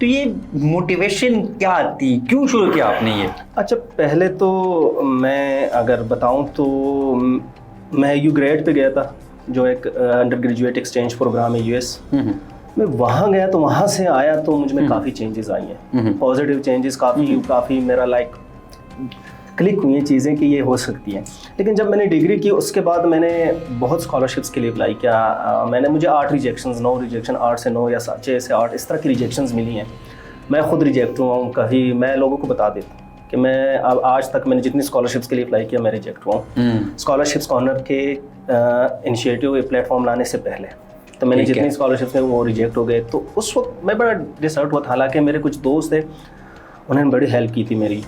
تو یہ موٹیویشن کیا آتی، کیوں شروع کیا آپ نے یہ؟ اچھا پہلے تو میں اگر بتاؤں تو میں یو گریڈ پہ گیا تھا، جو ایک انڈر گریجویٹ ایکسچینج پروگرام ہے US، میں وہاں گیا تو وہاں سے آیا تو مجھ میں کافی چینجز آئی ہیں، پازیٹیو چینجز، کافی میرا لائک کلک ہوئی ہیں چیزیں کہ یہ ہو سکتی ہیں. لیکن جب میں نے ڈگری کی اس کے بعد میں نے بہت اسکالرشپس کے لیے اپلائی کیا. مجھے 8 ریجیکشنز، 9 ریجیکشن، 8 سے 9 یا 6 سے 8 اس طرح کی ریجیکشنز ملی ہیں. میں خود ریجیکٹ ہوا ہوں کبھی، میں لوگوں کو بتا دیتا ہوں کہ میں اب آج تک میں نے جتنی اسکالرشپس کے لیے اپلائی کیا میں ریجیکٹ ہوا ہوں. اسکالرشپس کارنر کے انیشیٹو پلیٹ فارم لانے سے پہلے تو میں نے جتنی اسکالرشپس ہیں وہ ریجیکٹ ہو گئے. تو اس وقت میں بڑا ڈسہرٹ ہوا تھا، حالانکہ میرے کچھ دوست تھے انہوں نے بڑی ہیلپ کی تھی میری،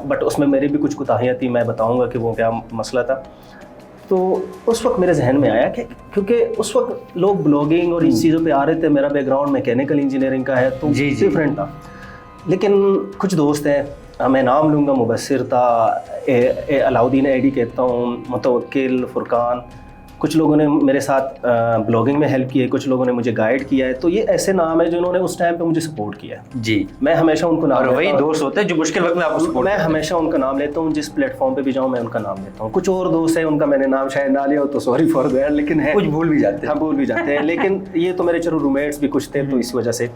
بٹ اس میں میری بھی کچھ کوتاہیاں تھیں، میں بتاؤں گا کہ وہ کیا مسئلہ تھا. تو اس وقت میرے ذہن میں آیا کہ کیونکہ اس وقت لوگ بلاگنگ اور ان چیزوں پہ آ رہے تھے، میرا بیک گراؤنڈ میکینیکل انجینئرنگ کا ہے تو ڈفرینٹ تھا. لیکن کچھ دوست ہیں، میں نام لوں گا، مبصر تھا، علاؤدین ایڈی کہتا ہوں، متوکل، فرقان، کچھ لوگوں نے میرے ساتھ بلاگنگ میں ہیلپ کی ہے، کچھ لوگوں نے مجھے گائیڈ کیا ہے. تو یہ ایسے نام ہیں جنہوں نے اس ٹائم پہ مجھے سپورٹ کیا ہے. جی میں ہمیشہ ان کو نام، اور وہی دوست ہوتے ہیں جو مشکل وقت میں آپ کو سپورٹ، میں ہمیشہ ان کا نام لیتا ہوں. جس پلیٹ فارم پہ بھی جاؤں میں ان کا نام لیتا ہوں. کچھ اور دوست ہیں ان کا میں نے نام شاید نہ لیا ہو تو سوری فار دیٹ، لیکن ہے کچھ بھول بھی جاتے ہیں. ہاں بھول بھی جاتے ہیں. لیکن یہ تو میرے چلو رومیٹس بھی کچھ تھے تو اس وجہ سے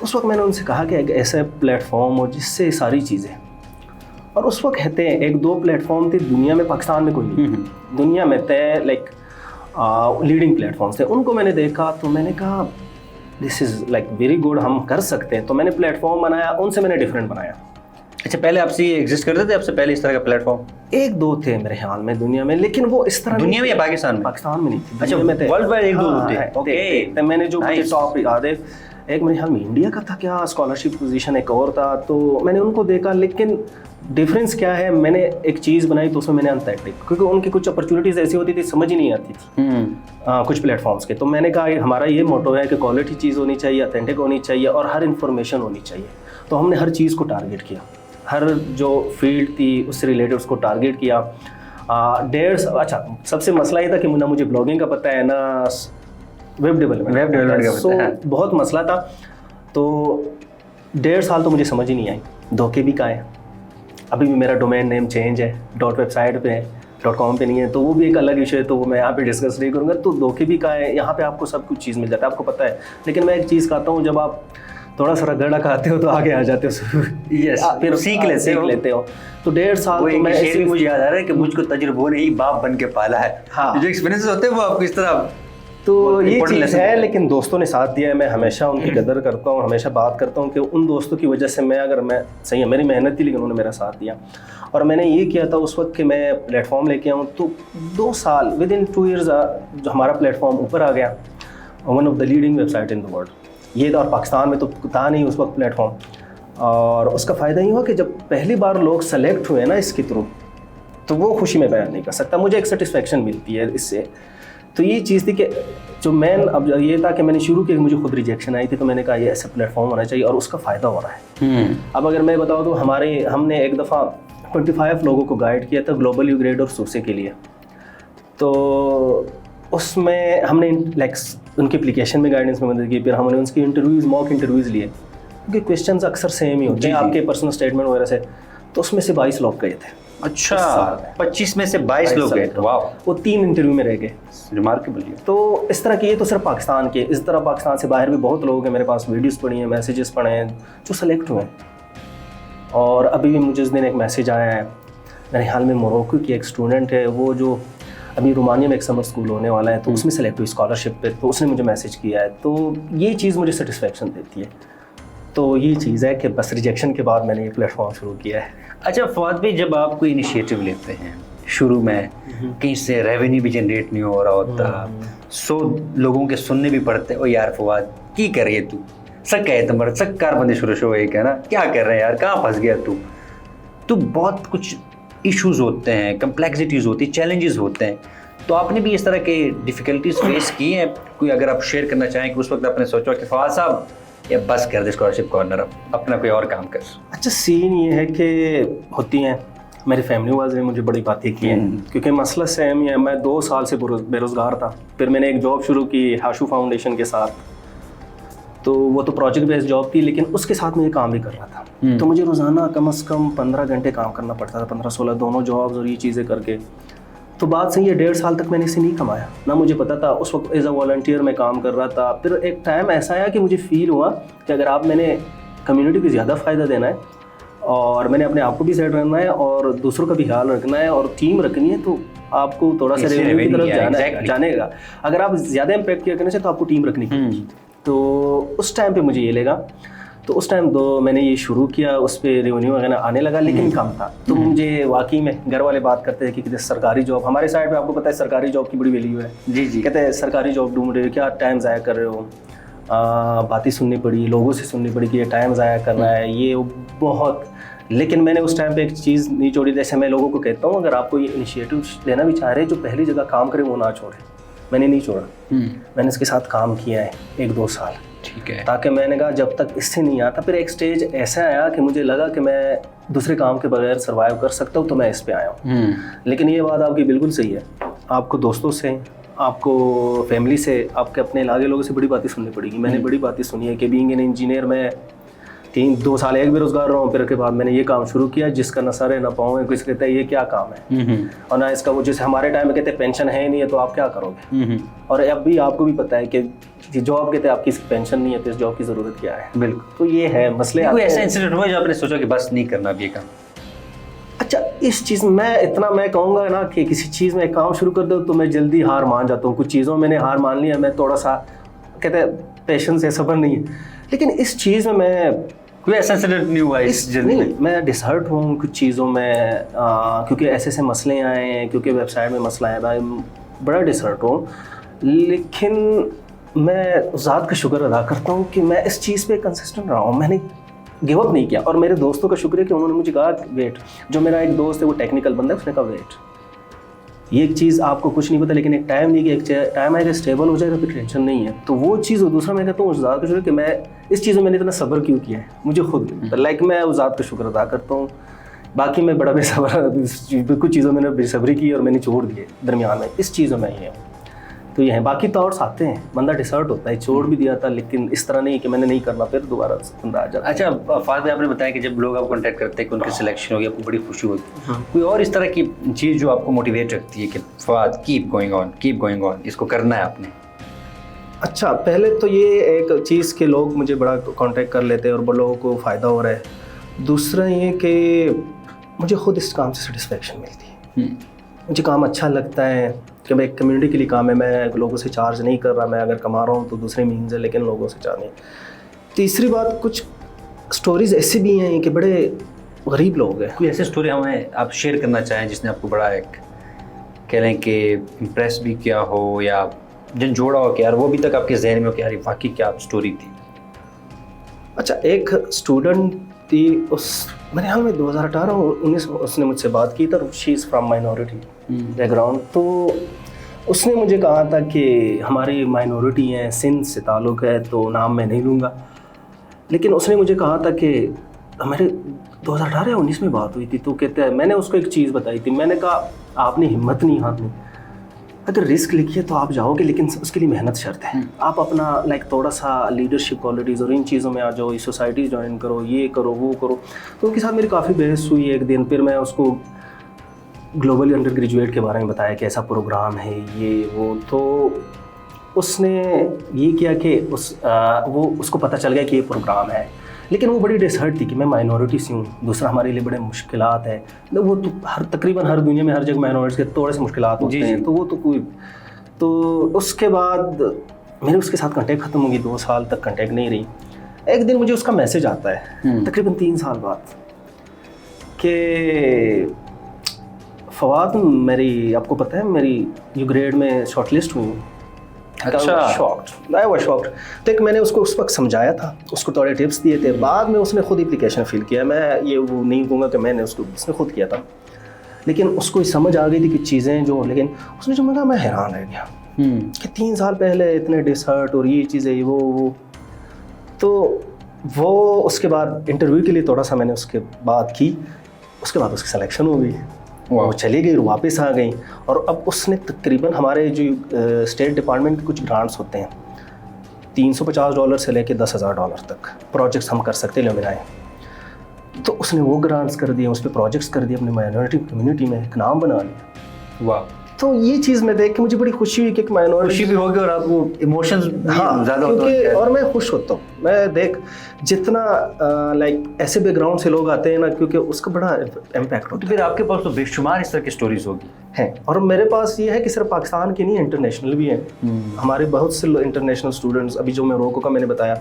اس وقت میں نے ان سے کہا کہ ایک ایسا پلیٹ فارم ہو جس سے ساری چیزیں، اور اس وقت کہتے ہیں 1-2 پلیٹ فارم تھے دنیا میں، پاکستان میں کوئی نہیں، دنیا میں تھے لائک لیڈنگ پلیٹ فارمس تھے. ان کو میں نے دیکھا تو میں نے کہا دس از لائک ویری گڈ، ہم کر سکتے ہیں. تو میں نے پلیٹ فارم بنایا، ان سے میں نے ڈفرینٹ بنایا. اچھا پہلے آپ سے یہ ایگزسٹ کرتے تھے، آپ سے پہلے اس طرح کا پلیٹ فارم؟ 1-2 تھے میرے خیال میں دنیا میں، لیکن وہ اس طرح دنیا میں یا پاکستان میں؟ پاکستان میں نہیں تھے. اچھا ورلڈ وائڈ 1-2 تھے. اوکے میں نے جو مجھے ٹاپ یاد ہے، ایک میرے خیال میں انڈیا کا تھا کیا اسکالرشپ پوزیشن، ایک اور تھا. تو میں نے ان کو دیکھا، لیکن ڈفرینس کیا ہے، میں نے ایک چیز بنائی تو اس میں نے انتھیٹک، کیونکہ ان کی کچھ اپرچونیٹیز ایسی ہوتی تھی سمجھ ہی نہیں آتی تھی کچھ پلیٹ فارمس کے. تو میں نے کہا ہمارا یہ موٹو ہے کہ کوالٹی چیز ہونی چاہیے، اتھینٹک ہونی چاہیے، اور ہر انفارمیشن ہونی چاہیے. تو ہم نے ہر چیز کو ٹارگیٹ کیا، ہر جو فیلڈ تھی اس سے ریلیٹڈ اس کو ٹارگیٹ کیا. اچھا سب سے مسئلہ یہ تھا کہ نہ مجھے بلاگنگ کا پتہ ہے، نہ ویب ڈیولپمنٹ کا پتہ ہے، بہت مسئلہ تھا. تو 1.5 سال تو مجھے سمجھ ہی نہیں آئی. دھوکے بھی کہا ہے، ابھی بھی میرا ڈومین نیم چینج ہے، .website پہ ہے، .com پہ نہیں ہے، تو وہ بھی ایک الگ ایشو ہے، تو وہ میں یہاں پہ ڈسکس نہیں کروں گا. تو دھوکے بھی کہا ہے، یہاں پہ آپ کو سب کچھ چیز مل جاتا ہے، آپ کو پتہ ہے. لیکن میں ایک چیز کہتا ہوں، جب آپ تھوڑا سا رگڑا کھاتے ہو تو آگے آ جاتے ہو، پھر سیکھ لیتے ہو. تو 1.5 سال میں شعر مجھے یاد آ رہا ہے کہ مجھ کو تجربوں نے ہی باپ بن کے پالا ہے. جو ایکسپیرینس ہوتے ہیں وہ آپ کو اس طرح، تو یہ چیز ہے. لیکن دوستوں نے ساتھ دیا ہے، میں ہمیشہ ان کی قدر کرتا ہوں، ہمیشہ بات کرتا ہوں کہ ان دوستوں کی وجہ سے میں، اگر میں صحیح ہے میری محنت تھی لیکن انہوں نے میرا ساتھ دیا. اور میں نے یہ کیا تھا اس وقت کہ میں پلیٹ فارم لے کے آؤں. تو 2 سال ودن 2 ایئرز جو ہمارا پلیٹ فارم اوپر آ گیا، one of the leading website in the world. یہ تھا، اور پاکستان میں تو تھا نہیں اس وقت پلیٹ فارم. اور اس کا فائدہ یہ ہوا کہ جب پہلی بار لوگ سلیکٹ ہوئے نا اس کے تھرو، تو وہ خوشی میں بیان نہیں کر سکتا، مجھے ایک سیٹسفیکشن ملتی ہے اس سے. تو یہ چیز تھی کہ جو مین اب یہ تھا کہ میں نے شروع کیا، مجھے خود ریجیکشن آئی تھی، تو میں نے کہا یہ ایسا پلیٹ فارم ہونا چاہیے اور اس کا فائدہ ہو رہا ہے. اب اگر میں بتاؤں تو ہم نے ایک دفعہ 25 لوگوں کو گائیڈ کیا تھا گلوبل یو گریڈ اور سوسے کے لیے. تو اس میں ہم نے لائک ان کی اپلیکیشن میں گائیڈنس میں مدد کی. پھر ہم نے ان کی انٹرویوز، موک انٹرویوز لیے، کیونکہ کویشچنز اکثر سیم ہی ہوتے ہیں آپ کے پرسنل اسٹیٹمنٹ وغیرہ سے. تو اس میں سے 22 لوگ گئے تھے. اچھا 25 میں سے 22 لوگ گئے. واو، وہ 3 انٹرویو میں رہ گئے. ریمارکیبل. تو اس طرح کی، یہ تو صرف پاکستان کے، اس طرح پاکستان سے باہر بھی بہت لوگ ہیں، میرے پاس ویڈیوز پڑھی ہیں، میسیجز پڑھے ہیں جو سلیکٹ ہوئے ہیں. اور ابھی بھی مجھے اس دن ایک میسیج آیا ہے، میرے خیال میں موروکو کی ایک اسٹوڈنٹ ہے، وہ جو ابھی رومانیہ میں ایک سمر اسکول ہونے والا ہے تو اس میں سلیکٹ ہوئی اسکالرشپ پہ، تو اس نے مجھے میسیج کیا ہے. تو یہ چیز مجھے سیٹسفیکشن دیتی ہے. تو یہ چیز ہے کہ بس ریجیکشن کے بعد میں نے یہ پلیٹ فارم شروع کیا ہے. اچھا فواد بھائی، جب آپ کوئی انیشیٹو لیتے ہیں شروع میں کہیں سے ریونیو بھی جنریٹ نہیں ہو رہا ہوتا، 100 لوگوں کے سننے بھی پڑتے، او یار فواد کی کر رہی ہے تو، سک ہے تمہارا سک کار بندے شروع ہوئے کہنا کیا کر رہے ہیں یار، کہاں پھنس گیا تو بہت کچھ ایشوز ہوتے ہیں، کمپلیکسٹیز ہوتی ہیں، چیلنجز ہوتے ہیں. تو آپ نے بھی اس طرح کے ڈیفیکلٹیز فیس کی ہیں کوئی؟ اگر آپ شیئر کرنا چاہیں کہ اس وقت آپ نے سوچا کہ فواد صاحب یا بس کر دے اسکالرشپ کارنر، اپنا کوئی اور کام کر. اچھا سین یہ ہے کہ ہوتی ہیں، میری فیملی والے نے مجھے بڑی باتیں کی ہیں، کیونکہ مسئلہ سیم ہی ہے. میں 2 سال سے بے روزگار تھا. پھر میں نے ایک جاب شروع کی ہاشو فاؤنڈیشن کے ساتھ. تو وہ تو پروجیکٹ بیس جاب تھی، لیکن اس کے ساتھ میں یہ کام بھی کر رہا تھا. تو مجھے روزانہ کم از کم 15 گھنٹے کام کرنا پڑتا تھا، 15-16 دونوں جابز اور یہ چیزیں کر کے. تو بات صحیح ہے 1.5 سال تک میں نے اسے نہیں کمایا، نہ مجھے پتا تھا. اس وقت ایز اے والنٹیئر میں کام کر رہا تھا. پھر ایک ٹائم ایسا آیا کہ مجھے فیل ہوا کہ اگر آپ میں نے کمیونٹی کو زیادہ فائدہ دینا ہے اور میں نے اپنے آپ کو بھی سیٹ رہنا ہے اور دوسروں کا بھی خیال رکھنا ہے اور ٹیم رکھنی ہے، تو آپ کو تھوڑا سا ریونیو کی طرف جانے گا. اگر آپ زیادہ امپیکٹ کیا کرنے سے تو آپ کو ٹیم رکھنی پڑے. تو اس ٹائم پہ مجھے یہ لگا، تو اس ٹائم میں نے یہ شروع کیا، اس پہ ریونیو وغیرہ آنے لگا لیکن کم تھا. تو مجھے واقعی میں گھر والے بات کرتے ہیں کہ سرکاری جاب، ہمارے سائڈ پہ آپ کو پتہ ہے سرکاری جاب کی بڑی ویلیو ہے. جی کہتے ہیں سرکاری جاب ڈھونڈ رہے ہو، کیا ٹائم ضائع کر رہے ہو. باتیں سننی پڑی، لوگوں سے سننی پڑی کہ یہ ٹائم ضائع کرنا ہے یہ بہت. لیکن میں نے اس ٹائم پہ ایک چیز نہیں چھوڑی. جیسے میں لوگوں کو کہتا ہوں اگر آپ کو یہ انیشیٹو لینا بھی چاہ رہے ہیں، جو پہلی جگہ کام کرے وہ نہ چھوڑیں. میں نے نہیں چھوڑا، میں نے اس کے ساتھ کام کیا ہے 1-2 سال. ٹھیک ہے. تاکہ میں نے کہا جب تک اس سے نہیں آتا. پھر ایک سٹیج ایسا آیا کہ مجھے لگا کہ میں دوسرے کام کے بغیر سروائیو کر سکتا ہوں، تو میں اس پہ آیا ہوں. لیکن یہ بات آپ کی بالکل صحیح ہے، آپ کو دوستوں سے، آپ کو فیملی سے، آپ کے اپنے علاقے لوگوں سے بڑی باتیں سننی پڑے گی. میں نے بڑی باتیں سنی ہے کہ بینگ این انجینئر میں 2 سال ایک بے روزگار رہا ہوں. پھر کے بعد میں نے یہ کام شروع کیا جس کا نہ سر ہے نہ پاؤں ہے. کسی کہتا ہے یہ کیا کام ہے اور نہ اس کا وہ، جیسے ہمارے ٹائم میں کہتے ہیں پینشن ہے نہیں ہے تو آپ کیا کرو گے. اور اب بھی آپ کو بھی پتہ ہے کہ جاب کہتے ہیں آپ کی پینشن نہیں ہے تو اس جاب کی ضرورت کیا ہے. بالکل. تو یہ ہے مسئلے. کوئی ایسا انسیڈنٹ ہوا جو آپ نے سوچا کہ بس نہیں کرنا اب یہ کام؟ اچھا اس چیز میں کہوں گا نا کہ کسی چیز میں ایک کام شروع کر دو تو میں جلدی ہار مان جاتا ہوں. کچھ چیزوں میں نے ہار مان لیا، میں تھوڑا سا کہتے ہیں پیشنس ہے، صبر نہیں ہے. لیکن اس چیز میں کوئی ایسا انسیڈنٹ نہیں ہوا اس جرنی میں؟ میں ڈسہرٹ ہوں کچھ چیزوں میں، کیونکہ ایسے مسئلے آئے ہیں، کیونکہ ویب سائٹ میں مسئلہ آیا، میں بڑا ڈسہرٹ ہوں. لیکن میں ذات کا شکر ادا کرتا ہوں کہ میں اس چیز پہ کنسسٹنٹ رہا ہوں. میں نے گیو اپ نہیں کیا. اور میرے دوستوں کا شکر ہے کہ انہوں نے مجھے کہا ویٹ. جو میرا ایک دوست ہے وہ ٹیکنیکل بندہ ہے، اس نے کہا ویٹ، یہ ایک چیز آپ کو کچھ نہیں پتا لیکن ایک ٹائم نہیں کہ ایک ٹائم آئے گا اسٹیبل ہو جائے گا پھر ٹینشن نہیں ہے. تو وہ چیز. اور دوسرا میں کہتا ہوں اس ذات کا شکر کہ میں اس چیزوں میں نے اتنا صبر کیوں کیا ہے مجھے خود لائک میں اس ذات کا شکر ادا کرتا ہوں. باقی میں بڑا بے صبر، کچھ چیزوں میں نے بے صبری کی اور میں نے چھوڑ دیے درمیان میں. اس چیزوں میں یہ ہے تو یہ ہے. باقی تھاٹس آتے ہیں، بندہ ڈسہرٹ ہوتا ہے. چھوڑ بھی دیا تھا لیکن اس طرح نہیں کہ میں نے نہیں کرنا پھر دوبارہ بندہ آ جاتا. اچھا فاضل بھائی، آپ نے بتایا کہ جب لوگ آپ کو کانٹیکٹ کرتے ہیں کہ ان کی سلیکشن ہوگی، آپ کو بڑی خوشی ہوتی ہے. کوئی اور اس طرح کی چیز جو آپ کو موٹیویٹ رکھتی ہے کہ فواد کیپ گوئنگ آن، اس کو کرنا ہے آپ نے؟ اچھا پہلے تو یہ ایک چیز کہ لوگ مجھے بڑا کانٹیکٹ کر لیتے ہیں اور لوگوں کو فائدہ ہو رہا ہے. دوسرا یہ کہ مجھے خود اس کام سے سیٹسفیکشن ملتی ہے. مجھے کام اچھا لگتا ہے کہ میں ایک کمیونٹی کے لیے کام ہے. میں لوگوں سے چارج نہیں کر رہا، میں اگر کما رہا ہوں تو دوسرے مینز ہے لیکن لوگوں سے چارج نہیں. تیسری بات، کچھ سٹوریز ایسے بھی ہیں کہ بڑے غریب لوگ ہیں. کوئی ایسی سٹوری ہمیں آپ شیئر کرنا چاہیں جس نے آپ کو بڑا ایک کہہ لیں کہ امپریس بھی کیا ہو یا جن جوڑا ہو کہ یار وہ ابھی تک آپ کے ذہن میں ہو کہ یار واقعی کیا سٹوری تھی؟ اچھا ایک اسٹوڈنٹ تھی، اس میرے حال میں 2018-19 اس نے مجھ سے بات کی تھا. She is from minority background. تو اس نے مجھے کہا تھا کہ ہماری مائنورٹی ہیں، سندھ سے تعلق ہے، تو نام میں نہیں لوں گا. لیکن اس نے مجھے کہا تھا کہ میرے 2018-19 میں بات ہوئی تھی. تو کہتے ہیں میں نے اس کو ایک چیز بتائی تھی. میں نے کہا آپ نے ہمت نہیں ہاتھ میں، اگر رسک لکھیے تو آپ جاؤ گے لیکن اس کے لیے محنت شرط ہے. آپ اپنا لائک تھوڑا سا لیڈرشپ کوالٹیز اور ان چیزوں میں آ جاؤ، سوسائٹی جوائن کرو، یہ کرو وہ کرو. تو ان کے ساتھ میری کافی بحث ہوئی ایک دن. پھر میں اس کو گلوبل انڈر گریجویٹ کے بارے میں بتایا کہ ایسا پروگرام ہے یہ وہ. تو اس نے یہ کیا کہ اس کو پتہ چل گیا کہ یہ پروگرام ہے. لیکن وہ بڑی ڈسہرٹ تھی کہ میں مائنورٹی سے ہوں، دوسرا ہمارے لیے بڑے مشکلات ہیں. وہ تو تقریباً ہر دنیا میں ہر جگہ مائنورٹیز کے تھوڑے سے مشکلات ہوتے ہیں. تو وہ تو کوئی. تو اس کے بعد میرے اس کے ساتھ کنٹیکٹ ختم ہو گئی. 2 سال تک کنٹیکٹ نہیں رہی. ایک دن مجھے اس کا میسیج آتا ہے تقریباً 3 سال بعد کہ فواد میری، آپ کو پتہ ہے میری یو گریڈ میں شارٹ لسٹ ہوئی. اچھا شاکڈ. تو ایک میں نے اس کو اس وقت سمجھایا تھا، اس کو تھوڑے ٹپس دیے تھے. بعد میں اس نے خود اپلیکیشن فل کیا. میں یہ وہ نہیں کہوں گا کہ میں نے اس نے خود کیا تھا، لیکن اس کو سمجھ آ گئی تھی کچھ چیزیں جو. لیکن اس نے جو میں کہا میں حیران رہ گیا کہ 3 سال پہلے اتنے ڈسہرٹ اور یہ چیزیں وہ. تو وہ اس کے بعد انٹرویو کے لیے تھوڑا سا میں نے اس کے بعد کی. اس کے بعد اس کی سلیکشن ہو گئی. وہ چلی گئی، واپس آ گئی. اور اب اس نے تقریباً ہمارے جو اسٹیٹ ڈپارٹمنٹ کے کچھ گرانٹس ہوتے ہیں $350 سے لے کے $10,000 تک پروجیکٹس ہم کر سکتے لومینائے. تو اس نے وہ گرانٹس کر دیے, اس پہ پروجیکٹس کر دیے, اپنے مائنورٹی کمیونٹی میں ایک نام بنا لیا. واہ. تو یہ چیز میں دیکھ کے مجھے بڑی خوشی ہوئی کہ ایک مائنورٹی خوشی بھی ہوگی اور آپ کو ایموشنز زیادہ ہوتے ہیں. اور میں خوش ہوتا ہوں. میں دیکھ جتنا لائک ایسے بیک گراؤنڈ سے لوگ آتے ہیں نا, کیونکہ اس کا بڑا امپیکٹ ہوتا ہے. پھر آپ کے پاس تو بے شمار اس طرح کی سٹوریز ہوگی ہیں, اور میرے پاس یہ ہے کہ صرف پاکستان کی نہیں, انٹرنیشنل بھی ہیں. ہمارے بہت سے انٹرنیشنل اسٹوڈنٹس, ابھی جو موروکو کا میں نے بتایا,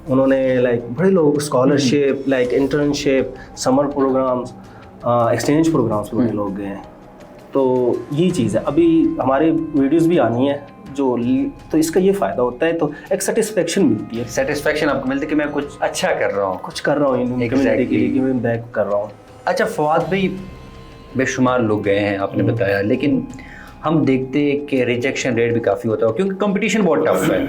انہوں نے لائک بڑے لوگ اسکالرشپ, لائک انٹرنشپ, سمر پروگرامس, ایکسچینج پروگرامس میں لوگ گئے ہیں. تو یہ چیز ہے. ابھی ہماری ویڈیوز بھی آنی ہے جو, تو اس کا یہ فائدہ ہوتا ہے, تو ایک سیٹسفیکشن ملتی ہے. سیٹسفیکشن آپ کو ملتی ہے کہ میں کچھ اچھا کر رہا ہوں, کچھ کر رہا ہوں کمیونٹی کے لیے, کہ میں بیک کر رہا ہوں. اچھا فواد بھائی, بے شمار لوگ گئے ہیں آپ نے بتایا, لیکن ہم دیکھتے ہیں کہ ریجیکشن ریٹ بھی کافی ہوتا ہے کیونکہ کمپٹیشن بہت ٹف ہے.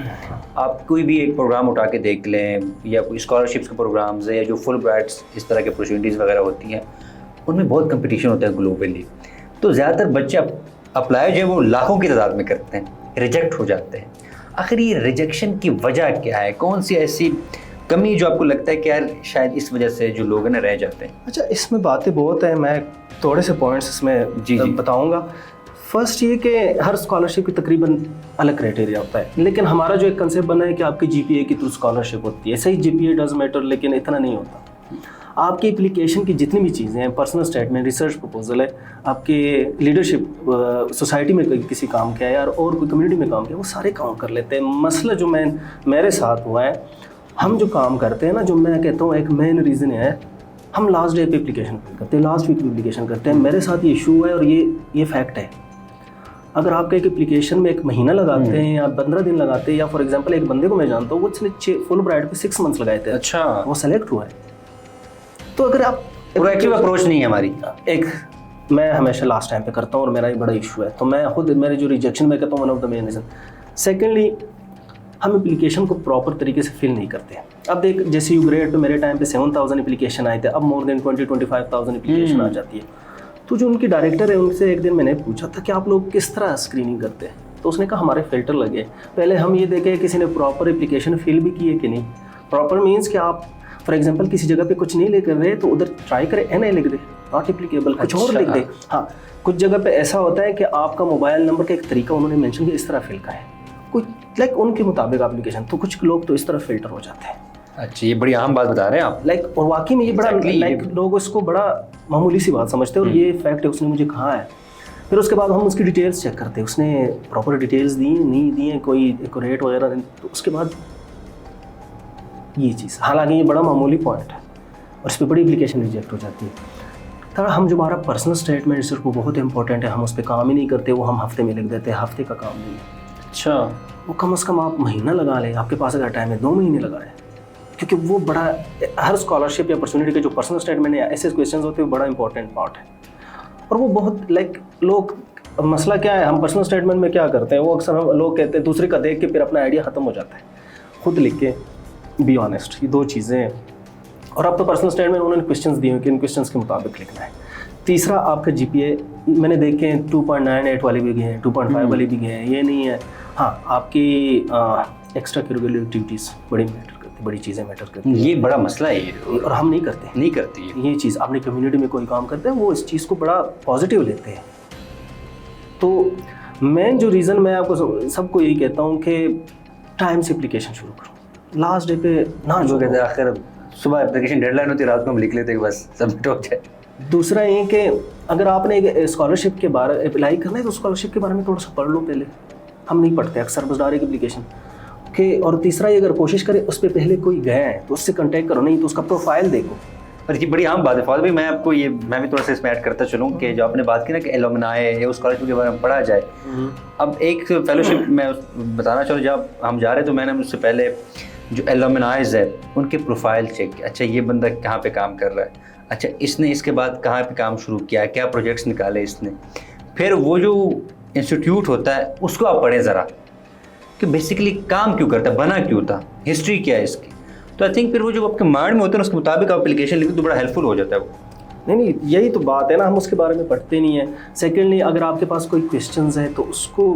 آپ کوئی بھی ایک پروگرام اٹھا کے دیکھ لیں, یا کوئی اسکالرشپس کے پروگرامز ہیں, یا جو فل برائٹس اس طرح کے اپرچونیٹیز وغیرہ ہوتی ہیں, ان میں بہت کمپٹیشن ہوتا ہے گلوبلی. تو زیادہ تر بچے اپلائی جو ہے وہ لاکھوں کی تعداد میں کرتے ہیں, ریجیکٹ ہو جاتے ہیں. آخر یہ ریجیکشن کی وجہ کیا ہے؟ کون سی ایسی کمی جو آپ کو لگتا ہے کہ یار شاید اس وجہ سے جو لوگ ہیں نا رہ جاتے ہیں؟ اچھا, اس میں باتیں بہت ہیں, میں تھوڑے سے پوائنٹس اس میں بتاؤں گا. فرسٹ یہ کہ ہر اسکالرشپ کی تقریباً الگ کرائٹیریا ہوتا ہے, لیکن ہمارا جو ایک کنسیپٹ بنا ہے کہ آپ کی جی پی اے کے تھرو اسکالرشپ ہوتی ہے. صحیح, جی پی اے ڈز میٹر, لیکن اتنا نہیں ہوتا. آپ کی اپلیکیشن کی جتنی بھی چیزیں ہیں, پرسنل اسٹیٹمنٹ, ریسرچ پرپوزل ہے, آپ کے لیڈرشپ سوسائٹی میں کسی کام کیا ہے یا اور کوئی کمیونٹی میں کام کیا, وہ سارے کام کر لیتے ہیں. مسئلہ جو میرے ساتھ ہوا ہے, ہم جو کام کرتے ہیں نا, جو میں کہتا ہوں ایک مین ریزن ہے, ہم لاسٹ ڈے پہ اپلیکیشن کرتے ہیں, لاسٹ ویک پہ اپلیکیشن کرتے ہیں. میرے ساتھ یہ ایشو ہے اور یہ فیکٹ ہے. اگر آپ کا ایک اپلیکیشن میں 1 مہینہ لگاتے ہیں یا 15 دن لگاتے ہیں, یا فار ایگزامپل ایک بندے کو میں جانتا ہوں, وہ اس نے فل برائٹ پہ 6 منتھس لگائے تھے. اچھا, وہ سلیکٹ ہوا ہے. تو اگر آپ پرویکٹیو اپروچ نہیں ہے ہماری. ایک میں ہمیشہ لاسٹ ٹائم پہ کرتا ہوں اور میرا یہ بڑا ایشو ہے. تو میں خود میرے جو ریجیکشن میں کہتا ہوں one of the main reason. Secondly, ہم اپلیکیشن کو پراپر طریقے سے فل نہیں کرتے. اب دیکھ, جیسے یو گریڈ پہ میرے ٹائم پہ 7,000 اپلیکیشن آئے تھے, اب مور دین 20-25,000 اپلیکیشن آ جاتی ہے. تو جو ان کی ڈائریکٹر ہے, ان سے ایک دن میں نے پوچھا تھا کہ آپ لوگ کس طرح اسکریننگ کرتے ہیں, تو اس نے کہا ہمارے فلٹر لگے. پہلے ہم یہ دیکھیں کسی نے پراپر اپلیکیشن فل بھی کی ہے کہ نہیں. پراپر مینس کہ آپ فار ایگزامپل کسی جگہ پہ کچھ نہیں لے کر رہے, تو ادھر ٹرائی کرے NA لکھ دے, ناٹ اپلیکیبل, کچھ اور لکھ دے. ہاں, کچھ جگہ پہ ایسا ہوتا ہے کہ آپ کا موبائل نمبر کا ایک طریقہ انہوں نے مینشن کیا, اس طرح فل کا ہے, کچھ لائک ان کے مطابق اپلیکیشن. تو کچھ لوگ تو اس طرح فلٹر ہو جاتے ہیں. اچھا, یہ بڑی اہم بات بتا رہے ہیں آپ. لائک, اور واقعی میں یہ بڑا لائک لوگ اس کو بڑا معمولی سی بات سمجھتے ہیں, اور یہ فیکٹ ہے, اس نے مجھے کہا ہے. پھر اس کے بعد ہم اس کی ڈیٹیلس چیک کرتے ہیں, اس نے پراپر ڈیٹیلس دی نہیں دی ہیں, کوئی ریٹ وغیرہ, تو اس کے بعد یہ چیز, حالانکہ یہ بڑا معمولی پوائنٹ ہے اور اس پہ بڑی اپلیکیشن ریجیکٹ ہو جاتی ہے. تھوڑا ہم جو ہمارا پرسنل اسٹیٹمنٹ صرف وہ بہت امپورٹنٹ ہے, ہم اس پہ کام ہی نہیں کرتے, وہ ہم ہفتے میں لکھ دیتے ہیں, ہفتے کا کام نہیں ہے. اچھا, وہ کم از کم آپ مہینہ لگا لیں, آپ کے پاس اگر ٹائم ہے 2 مہینے لگائیں, کیونکہ وہ بڑا ہر اسکالرشپ یا اپرچونیٹی کے جو پرسنل اسٹیٹمنٹ یا ایسے کویشچنز ہوتے ہیں, وہ بڑا امپورٹنٹ پارٹ ہے. اور وہ بہت لائک لوگ, مسئلہ کیا ہے, ہم پرسنل اسٹیٹمنٹ میں کیا کرتے ہیں, وہ اکثر ہم لوگ کہتے ہیں دوسرے کا دیکھ کے پھر اپنا آئیڈیا ختم ہو جاتا ہے. خود لکھ کے بی آنیسٹ, یہ 2 چیزیں ہیں. اور اب تو پرسنل اسٹیٹمنٹ انہوں نے کویشچنز دیے ہیں کہ ان کویشچنز کے مطابق لکھنا ہے. تیسرا, آپ کا جی پی اے میں نے دیکھے 2.98 والے بھی گئے ہیں, 2.5 والے بھی گئے ہیں, یہ نہیں ہے. ہاں, آپ کی ایکسٹرا کریکولر ایکٹیویٹیز بڑی میٹر کرتی, بڑی چیزیں میٹر کرتی ہیں. یہ بڑا مسئلہ ہے, اور ہم نہیں کرتے یہ چیز. اپنی کمیونٹی میں کوئی کام کرتے ہیں, وہ اس چیز کو بڑا پازیٹیو لیتے ہیں. تو مین جو ریزن میں آپ کو سب کو یہی کہتا ہوں کہ ٹائم سے اپلیکیشن شروع کرو, لاسٹ ڈے پہ نہ جو کہتے ہیں آخر صبح اپلیکیشن ڈیڈ لائن ہوتی ہے, رات کو ہم لکھ لیتے ہیں بس سبمٹ ہو جائے. دوسرا یہ کہ اگر آپ نے ایک اسکالرشپ کے بارے اپلائی کرنا ہے, تو اسکالرشپ کے بارے میں تھوڑا سا پڑھ لو پہلے. ہم نہیں پڑھتے اکثر, بس ڈائریکٹ اپلیکیشن کہ. اور تیسرا یہ, اگر کوشش کرے اس پہ پہلے کوئی گیا ہے تو اس سے کنٹیکٹ کرو, نہیں تو اس کا پروفائل دیکھو. اور یہ بڑی عام بات ہے فاضل بھائی, میں آپ کو یہ میں بھی تھوڑا سا اس میں ایڈ کرتا چلوں کہ جو آپ نے بات کی نا کہ ایلومنائے یا اس اسکالرشپ کے بارے میں پڑھا جائے. اب ایک فیلوشپ میں بتانا چاہوں, جب ہم جا رہے تو میں نے اس سے پہلے جو ایلومنائز ہے ان کے پروفائل چیک کیا. اچھا, یہ بندہ کہاں پہ کام کر رہا ہے, اچھا اس نے اس کے بعد کہاں پہ کام شروع کیا, کیا پروجیکٹس نکالے اس نے. پھر وہ جو انسٹیٹیوٹ ہوتا ہے اس کو آپ پڑھیں ذرا کہ بیسیکلی کام کیوں کرتا ہے, بنا کیوں تھا, ہسٹری کیا ہے اس کی. تو آئی تھنک پھر وہ جو آپ کے مائنڈ میں ہوتا ہے اس کے مطابق آپ اپلیکیشن لکھیں تو بڑا ہیلپ فل ہو جاتا ہے وہ. نہیں, یہی تو بات ہے نا, ہم اس کے بارے میں پڑھتے نہیں ہیں. سیکنڈلی, اگر آپ کے پاس کوئی کویشچنز ہیں تو اس کو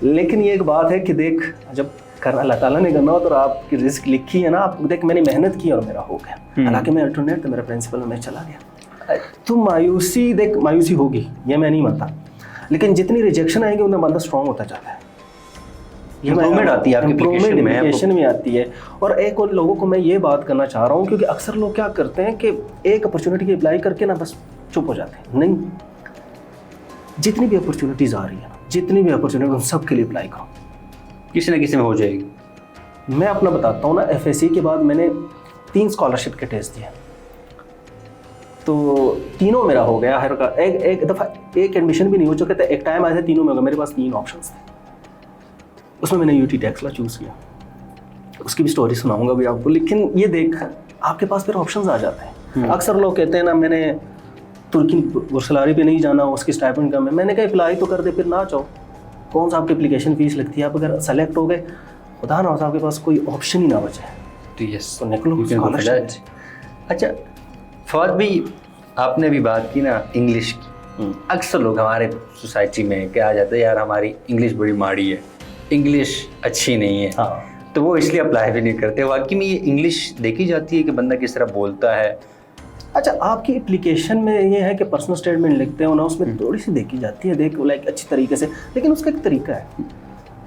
لیکن یہ ایک بات ہے کہ دیکھ جب کرنا اللہ تعالیٰ نے کرنا ہو تو آپ کی رزق لکھی ہے نا, آپ دیکھ میں نے محنت کی اور میرا ہو گیا, حالانکہ میں الٹرنیٹ تھا, میرا پرنسپل میں چلا گیا. تو مایوسی دیکھ مایوسی ہوگی, یہ میں نہیں مانتا, لیکن جتنی ریجیکشن آئیں گی اتنا بندہ اسٹرانگ ہوتا جاتا ہے. امپرومنٹ آتی ہے آپ کی اپلیکیشن میں آتی ہے. اور ایک اور لوگوں کو میں یہ بات کرنا چاہ رہا ہوں, کیونکہ اکثر لوگ کیا کرتے ہیں کہ ایک اپرچونیٹی کی اپلائی کر کے نا بس چپ ہو جاتے ہیں. نہیں, جتنی بھی اپرچونیٹیز آ رہی ہیں, جتنی بھی اپرچونیٹی ان سب کے لیے اپلائی کرو, کسی نہ کسی میں ہو جائے گی. میں اپنا بتاتا ہوں نا, ایف ایس سی کے بعد میں نے 3 اسکالرشپ کے ٹیسٹ دیے, تو تینوں میرا ہو گیا. ہر کا ایک دفعہ ایک ایڈمیشن بھی نہیں ہو چکا تھا, ایک ٹائم آیا تھا تینوں میں ہوگا. میرے پاس 3 آپشنس تھے, اس میں نے یو ٹی ٹیکسلا چوز کیا. اس کی بھی سٹوری سناؤں گا بھی آپ کو. لیکن یہ دیکھ آپ کے پاس پھر آپشنز آ جاتے ہیں. اکثر لوگ کہتے ہیں نا میں نے ترکی برسلاری پہ نہیں جانا, اس کی اسٹائپنڈ کم ہے. میں نے کہا اپلائی تو کر دے, پھر نہ چاہو, کون سا آپ کی اپلیکیشن فیس لگتی ہے. آپ اگر سلیکٹ ہو گئے, خدا نہ ہو آپ کے پاس کوئی آپشن ہی نہ بچے تو یس تو نکلو. اچھا فواد بھائی, آپ نے ابھی بات کی نا انگلش کی. اکثر لوگ ہمارے سوسائٹی میں کیا جاتا ہے, یار ہماری انگلش بڑی ماڑی ہے, انگلش اچھی نہیں ہے, ہاں, تو وہ اس لیے اپلائی بھی نہیں کرتے. واقعی میں یہ انگلش دیکھی جاتی ہے کہ بندہ کس طرح بولتا ہے. اچھا آپ کی اپلیکیشن میں یہ ہے کہ پرسنل اسٹیٹمنٹ لکھتے ہیں نا, اس میں تھوڑی سی دیکھی جاتی ہے, دیکھ لائک اچھی طریقے سے, لیکن اس کا ایک طریقہ ہے.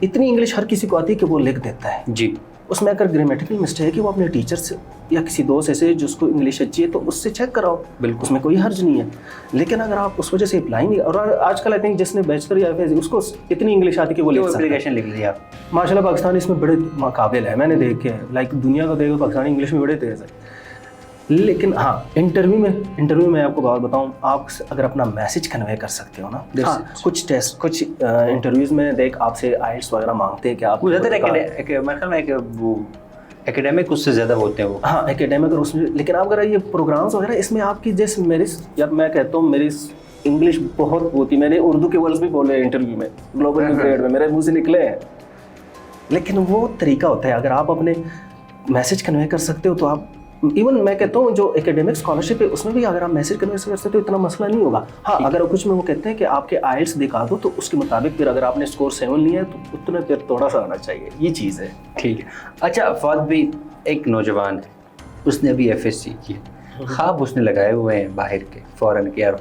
اتنی انگلش ہر کسی کو آتی ہے کہ وہ لکھ دیتا ہے. جی, اس میں اگر گرامیٹیکل مسٹیک ہے وہ اپنے ٹیچر سے یا کسی دوست ایسے جس کو انگلش اچھی ہے تو اس سے چیک کراؤ, بالکل, اس میں کوئی حرج نہیں ہے. لیکن اگر آپ اس وجہ سے اپلائی نہیں, اور آج کل آئی تھنک جس نے بیچلر یا اس کو اتنی انگلش آتی ہے کہ وہ اپلیکیشن لکھ لیا. ماشاء اللہ پاکستانی اس میں بڑے قابل ہے, میں نے دیکھے لائک دنیا کو دیکھو پاکستانی انگلش میں بڑے تیز ہے. لیکن ہاں انٹرویو میں آپ کو بات بتاؤں, آپ اگر اپنا میسج کنوے کر سکتے ہو نا, کچھ ٹیسٹ کچھ انٹرویوز میں دیکھ آپ سے آئلٹس وغیرہ مانگتے ہیں کہ آپ اکیڈیمک اس سے زیادہ ہوتے ہیں وہ. ہاں اکیڈیمک, اور اس میں لیکن آپ اگر یہ پروگرامس وغیرہ اس میں آپ کی جیسے میری یار میں کہتا ہوں میری انگلش بہت ہوتی, میں نے اردو کے ورڈز بھی بولے انٹرویو میں, گلوبل گریڈ میں میرے منہ سے نکلے ہیں. لیکن وہ طریقہ ہوتا ہے, اگر آپ اپنے میسج کنوے کر سکتے ہو تو آپ ایون میں کہتا ہوں جو اکیڈیمک اسکالرشپ ہے اس میں بھی اگر آپ میسج کنوے کر سکتے ہو اتنا مسئلہ نہیں ہوگا. ہاں اگر کچھ میں وہ کہتے ہیں کہ آپ کے آئلٹس دکھا دو, تو اس کے مطابق پھر اگر آپ نے اسکور 7 لیا ہے تو اتنا پھر تھوڑا سا آنا چاہیے, یہ چیز ہے. ٹھیک ہے. اچھا فواد بھی ایک نوجوان ہے, اس نے ابھی ایف ایس سی کی, خواب اس نے لگائے ہوئے ہیں باہر کے, فوراً کہ یار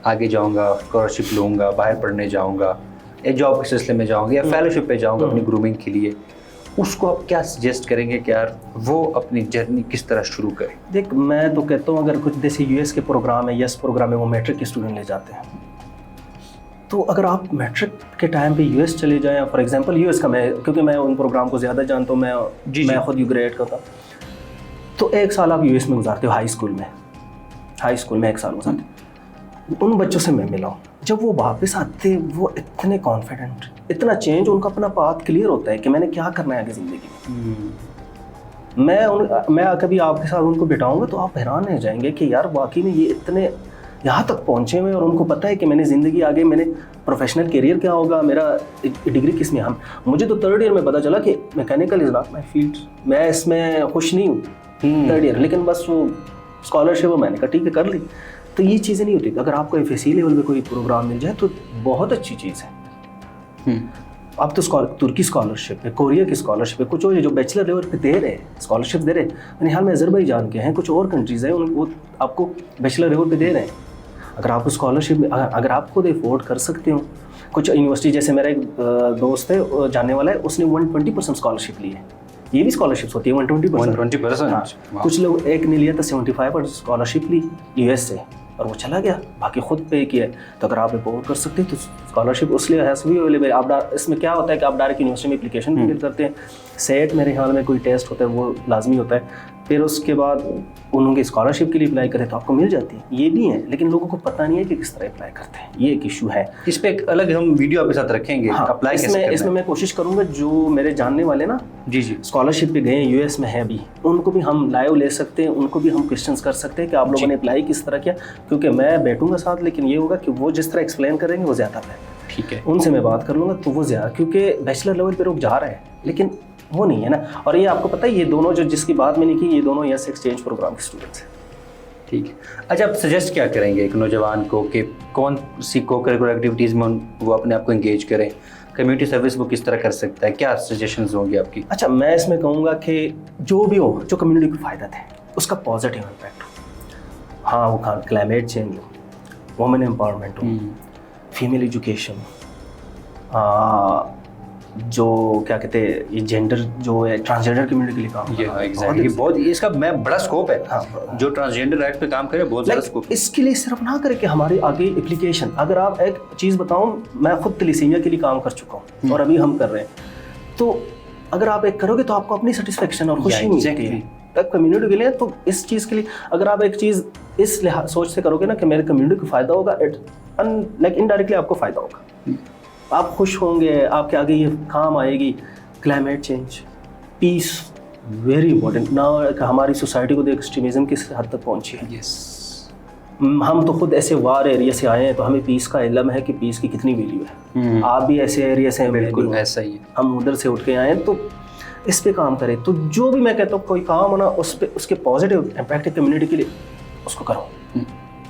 آگے جاؤں گا, اسکالرشپ لوں گا, باہر پڑھنے جاؤں گا, یا جاب کے سلسلے میں جاؤں گا, یا فیلوشپ پہ جاؤں گا اپنی گرومنگ کے لیے. اس کو آپ کیا سجیسٹ کریں گے کہ یار وہ اپنی جرنی کس طرح شروع کرے؟ دیکھ میں تو کہتا ہوں اگر کچھ جیسے یو ایس کے پروگرام ہے, یس پروگرام ہے, وہ میٹرک کے اسٹوڈنٹ لے جاتے ہیں. تو اگر آپ میٹرک کے ٹائم پہ یو ایس چلے جائیں, فار ایگزامپل یو ایس کا, میں کیونکہ میں ان پروگرام کو زیادہ جانتا ہوں, میں خود یو گریڈ کا تھا, تو 1 سال آپ یو ایس میں گزارتے ہو, ہائی اسکول میں 1 سال گزارتے ہو. ان بچوں سے میں ملا ہوں, جب وہ واپس آتے وہ اتنے کانفیڈنٹ, اتنا چینج, ان کا اپنا پاتھ کلیئر ہوتا ہے کہ میں نے کیا کرنا ہے آگے زندگی میں. میں کبھی آپ کے ساتھ ان کو بٹھاؤں گا تو آپ حیران رہ جائیں گے کہ یار واقعی میں یہ اتنے یہاں تک پہنچے ہوئے, اور ان کو پتہ ہے کہ میں نے زندگی آگے, میں نے پروفیشنل کیریئر کیا ہوگا, میرا ڈگری کس میں. مجھے تو 3rd ایئر میں پتہ چلا کہ mechanical is not my field, میں اس میں خوش نہیں ہوں 3rd ایئر, لیکن بس وہ اسکالرشپ میں نے کہا ٹھیک ہے کر لی. تو یہ چیزیں نہیں ہوتی. اگر آپ کو ایف ایس سی لیول پہ کوئی پروگرام مل جائے تو بہت اچھی چیز ہے. اب تو ترکی اسکالرشپ ہے, کوریا کی اسکالرشپ ہے, کچھ اور جو بیچلر لیول پہ دے رہے اسکالرشپ دے رہے, میرے حال میں آذربائیجان کے ہیں, کچھ اور کنٹریز ہیں وہ آپ کو بیچلر لیول پہ دے رہے ہیں. اگر آپ کو اسکالرشپ اگر آپ خود افورڈ کر سکتے ہو, کچھ یونیورسٹی جیسے میرا ایک دوست ہے جاننے والا ہے, اس نے 120% اسکالرشپ لی ہے. یہ بھی اسکالرشپس ہوتی ہے 120%. کچھ لوگ ایک نے لیا تھا 75% اسکالرشپ لی یو ایس سے, اور وہ چلا گیا, باقی خود پے کیا. تو اگر آپ افورڈ کر سکتے ہیں تو اسکالرشپ اس لیے ایسے بھی اویلیبل. آپ اس میں کیا ہوتا ہے کہ آپ ڈائریکٹ یونیورسٹی میں اپلیکیشن فل کرتے ہیں, سیٹ میرے خیال میں کوئی ٹیسٹ ہوتا ہے وہ لازمی ہوتا ہے, پھر اس کے بعد انہوں کی اسکالرشپ کے لیے اپلائی کریں تو آپ کو مل جاتی ہے. یہ بھی ہے, لیکن لوگوں کو پتہ نہیں ہے کہ کس طرح اپلائی کرتے ہیں, یہ ایک ایشو ہے. اس پہ ایک الگ ہم ویڈیو آپ کے ساتھ رکھیں گے. اپلائی کیسے کرنا ہے اس میں کوشش کروں گا, جو میرے جاننے والے نا اسکالرشپ پہ گئے ہیں یو ایس میں ہے بھی, ان کو بھی ہم لائیو لے سکتے ہیں, ان کو بھی ہم کویشچنس کر سکتے ہیں کہ آپ لوگوں نے اپلائی کس طرح کیا, کیونکہ میں بیٹھوں گا ساتھ, لیکن یہ ہوگا کہ وہ جس طرح ایکسپلین کریں گے وہ زیادہ ہے. ٹھیک ہے, ان سے میں بات کر لوں گا تو وہ زیادہ, کیونکہ بیچلر لیول پہ لوگ جا رہے ہیں لیکن وہ نہیں ہے نا. اور یہ آپ کو پتہ ہے یہ دونوں جو جس کی بات میں نے کی, یہ دونوں یس ایکسچینج پروگرام کے اسٹوڈنٹس ہیں. ٹھیک ہے. اچھا آپ سجیسٹ کیا کریں گے ایک نوجوان کو کہ کون سی کو کریکولر ایکٹیویٹیز میں وہ اپنے آپ کو انگیج کریں, کمیونٹی سروس وہ کس طرح کر سکتا ہے, کیا سجیشنز ہوں گی آپ کی؟ اچھا میں اس میں کہوں گا کہ جو بھی ہو جو کمیونٹی کو فائدہ دے اس کا پازیٹیو امپیکٹ ہو. ہاں وہ کلائمیٹ چینج ہو, وومن امپاورمنٹ ہو, فیمیل ایجوکیشن, جو کیا کہتے ہیں یہ جینڈر جو ہے ٹرانسجینڈر کمیونٹی کے لیے کام یہ بہت اس کا میں بڑا اسکوپ ہے. جو ٹرانسجینڈر رائٹ پہ کام کرے بہت زیادہ اسکوپ. اس کے لیے صرف نہ کرے کہ ہماری آگے اپلیکیشن, اگر آپ ایک چیز بتاؤں, میں خود تلیسیمیا کے لیے کام کر چکا ہوں اور ابھی ہم کر رہے ہیں, تو اگر آپ ایک کرو گے تو آپ کو اپنی سیٹسفیکشن اور خوشی ملتی ہے کمیونٹی کے لیے. تو اس چیز کے لیے اگر آپ ایک چیز اس سوچ سے کرو گے نا کہ میرے کمیونٹی کو فائدہ ہوگا, لائک انڈائریکٹلی آپ کو فائدہ ہوگا, آپ خوش ہوں گے, آپ کے آگے یہ کام آئے گی. کلائمیٹ چینج, پیس ویری امپورٹنٹ. نہ ہماری سوسائٹی کو دیکھ ایکسٹریمزم کس حد تک پہنچی ہے. ہم تو خود ایسے وار ایریا سے آئے ہیں تو ہمیں پیس کا علم ہے کہ پیس کی کتنی ویلیو ہے. آپ بھی ایسے ایریا سے ہیں, بالکل ایسا ہی ہے, ہم ادھر سے اٹھ کے آئے ہیں, تو اس پہ کام کریں. تو جو بھی میں کہتا ہوں کوئی کام ہونا اس پہ اس کے پازیٹیو امپیکٹ کمیونٹی کے لیے اس کو کرو,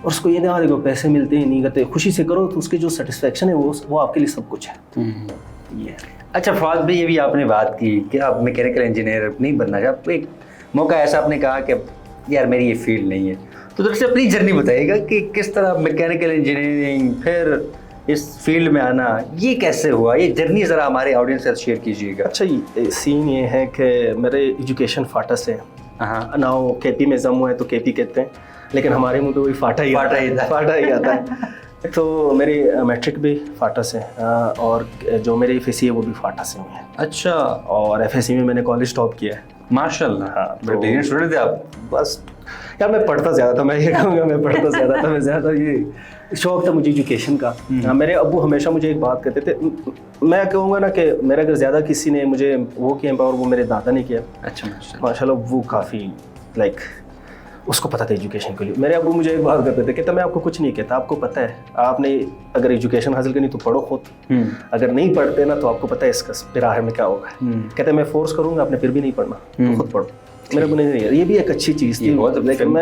اور اس کو یہ نہ دیکھو پیسے ملتے ہیں نہیں کرتے, خوشی سے کرو تو اس کی جو سیٹسفیکشن ہے وہ آپ کے لیے سب کچھ ہے. یہ اچھا فواد بھائی, یہ بھی آپ نے بات کی کہ آپ میکینیکل انجینئر نہیں بننا چاہتے, ایک موقع ایسا آپ نے کہا کہ یار میری یہ فیلڈ نہیں ہے, تو دراصل اپنی جرنی بتائیے گا کہ کس طرح میکینیکل انجینئرنگ پھر اس فیلڈ میں آنا, یہ کیسے ہوا, یہ جرنی ذرا ہمارے آڈینس سے شیئر کیجیے گا. اچھا سین یہ ہے کہ میرے ایجوکیشن فاٹا سے, نہ وہ کے پی میں ضم ہوا ہے تو کے پی کہتے ہیں, لیکن ہمارے منہ پہ وہی فاٹا ہی آتا ہے. تو میری میٹرک بھی فاٹا سے, اور جو میری ایف ایس سی ہے وہ بھی فاٹا سے ہوئی ہے. اچھا, اور ایف ایس سی میں میں نے کالج ٹاپ کیا ہے. ماشاء اللہ. ہاں بریلینٹ اسٹوڈنٹ تھے آپ. بس یار میں پڑھتا زیادہ تھا, میں یہ کہوں گا میں پڑھتا زیادہ تھا, میں زیادہ یہ شوق تھا مجھے ایجوکیشن کا. میرے ابو ہمیشہ مجھے ایک بات کہتے تھے, میں کہوں گا نا کہ میرا اگر زیادہ کسی نے مجھے وہ کیا امپاور, وہ میرے دادا نے کیا. اچھا ماشاء اللہ, وہ کافی لائک اس کو پتہ تھا ایجوکیشن کے لیے. میرے ابو مجھے ایک بات کرتے تھے, کہتا میں آپ کو کچھ نہیں کہتا, آپ کو پتہ ہے آپ نے اگر ایجوکیشن حاصل کرنی تو پڑھو خود, اگر نہیں پڑھتے نا تو آپ کو پتہ ہے اس کا پھر آخر میں کیا ہوگا. کہتے میں فورس کروں گا, آپ نے پھر بھی نہیں پڑھنا تو خود پڑھو. میرے ابو نے یہ بھی ایک اچھی چیز تھی. لیکن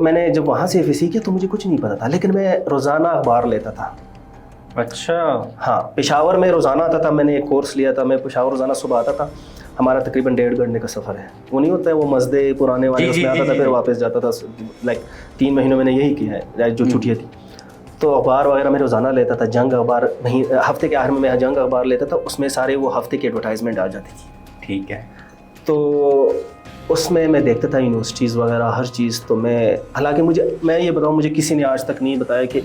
میں نے جب وہاں سے ایف ایس سی کیا تو مجھے کچھ نہیں پتا تھا, لیکن میں روزانہ اخبار لیتا تھا. اچھا. ہاں پشاور میں روزانہ آتا تھا, میں نے ایک کورس لیا تھا, میں پشاور روزانہ صبح آتا تھا. ہمارا تقریباً 1.5 گھنٹے کا سفر ہے, وہ نہیں ہوتا ہے وہ مسجد پرانے والے, اس میں آتا تھا پھر واپس جاتا تھا. لائک 3 مہینوں میں نے یہی کیا ہے جو چھٹیاں تھیں. تو اخبار وغیرہ میں روزانہ لیتا تھا. جنگ اخبار ہفتے کے آخر میں جنگ اخبار لیتا تھا, اس میں سارے وہ ہفتے کی ایڈورٹائزمنٹ آ جاتی تھی. ٹھیک ہے. تو اس میں دیکھتا تھا یونیورسٹیز وغیرہ ہر چیز. تو حالانکہ میں یہ بتاؤں, مجھے کسی نے آج تک نہیں بتایا کہ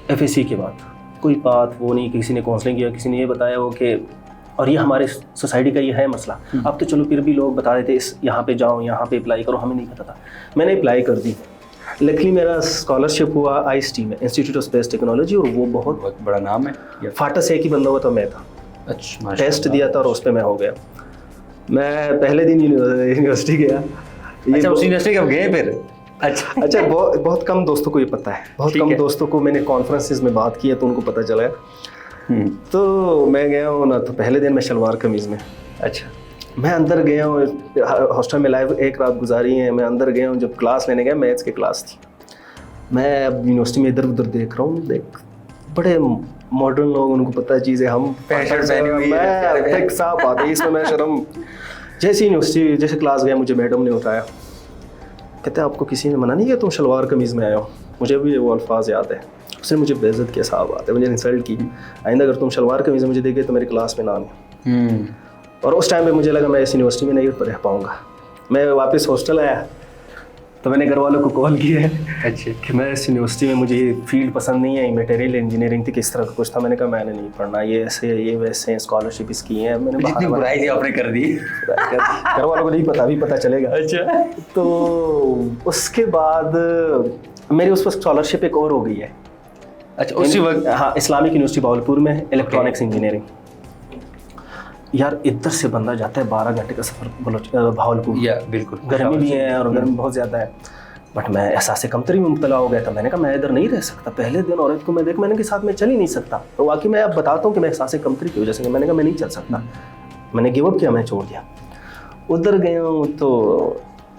ایف ایس سی کے بعد کوئی بات وہ نہیں, کسی نے کاؤنسلنگ کیا, کسی نے یہ بتایا وہ کہ, اور یہ ہمارے سوسائٹی کا یہ ہے مسئلہ. اب تو چلو پھر بھی لوگ بتا رہے تھے یہاں پہ جاؤ, یہاں پہ اپلائی کرو, ہمیں نہیں پتا تھا. میں نے اپلائی کر دی. لکلی میرا اسکالرشپ ہوا آئی ایس ٹی میں, انسٹیٹیوٹ آف اسپیس ٹیکنالوجی, اور وہ بہت بڑا نام ہے. فاٹا سے ایک ہی بندہ ہوا تھا, میں تھا. اچھا. ٹیسٹ دیا تھا اور اس پہ میں ہو گیا. میں پہلے دن یونیورسٹی گیا. اچھا اس یونیورسٹی کب گئے پھر؟ اچھا بہت کم دوستوں کو یہ پتہ ہے, بہت کم دوستوں کو میں نے کانفرنسز میں بات کی ہے تو ان کو پتہ چلا ہے. تو میں گیا ہوں نا, تو پہلے دن میں شلوار قمیض میں. اچھا. میں اندر گیا ہوں, ہاسٹل میں لائیو ایک رات گزاری ہے. میں اندر گیا ہوں, جب کلاس لینے گیا, میتھس کی کلاس تھی. میں اب یونیورسٹی میں ادھر ادھر دیکھ رہا ہوں, بڑے ماڈرن لوگ, ان کو پتہ ہے چیزیں, ہم میں صاحب آتے اس میں شرم. جیسے یونیورسٹی جیسے کلاس گیا, مجھے میڈم نے اٹھایا, کہتے ہیں آپ کو کسی نے منع نہیں کیا تم شلوار قمیض میں آئے ہو. مجھے بھی وہ الفاظ یاد ہے. اس نے مجھے بے عزت کیا, صاحب آتے مجھے انسلٹ کی, آئندہ اگر تم شلوار قمیض میں مجھے دیکھے تو میری کلاس میں نہ آنے. اور اس ٹائم پہ مجھے لگا میں اس یونیورسٹی میں نہیں رہ پاؤں گا. میں واپس ہاسٹل آیا تو میں نے گھر والوں کو کال کیا ہے اچھا کہ میں اس یونیورسٹی میں, مجھے یہ فیلڈ پسند نہیں ہے, میٹیریل انجینئرنگ تھی, کس طرح کا کچھ تھا. میں نے کہا میں نے نہیں پڑھنا, یہ ایسے یہ ویسے اسکالرشپ اس کی ہیں. میں نے جتنی برائی تھی آپ نے کر دی, گھر والوں کو نہیں پتا, ابھی پتہ چلے گا. اچھا. تو اس کے بعد میری اس پر اسکالرشپ ایک اور ہو گئی ہے. اچھا اسی وقت. ہاں اسلامک یونیورسٹی باولپور میں الیکٹرانکس انجینئرنگ. یار ادھر سے بندہ جاتا ہے 12 گھنٹے کا سفر بھاولپور. بالکل گرمی بھی ہے اور گرمی بہت زیادہ ہے. بٹ میں احساس کمتری میں مبتلا ہو گیا تھا. میں نے کہا میں ادھر نہیں رہ سکتا. پہلے دن عورت کو میں نے کے ساتھ میں چل ہی نہیں سکتا. تو واقعی میں اب بتاتا ہوں کہ میں احساس کمتری کی وجہ سے میں نے کہا میں نہیں چل سکتا. میں نے گیو اپ کیا, میں چھوڑ دیا. ادھر گیا ہوں تو